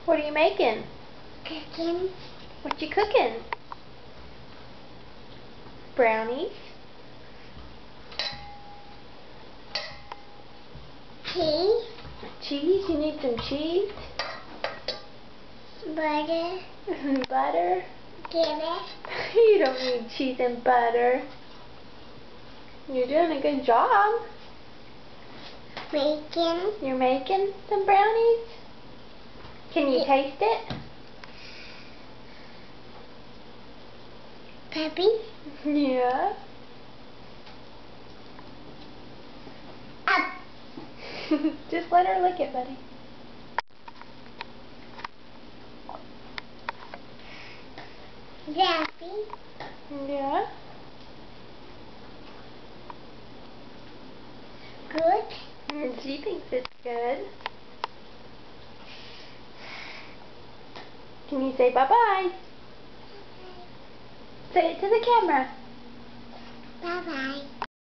What are you making? Cooking. What you cooking? Brownies. Cheese. Cheese? You need some cheese? Butter. Butter? Give it. You don't need cheese and butter. You're doing a good job. Bacon. You're making some brownies? Can you taste it? Puppy. Yeah. Up. Just let her lick it, buddy. Daffy. Yeah. Good. She thinks it's good. Can you say bye-bye? Say it to the camera. Bye-bye.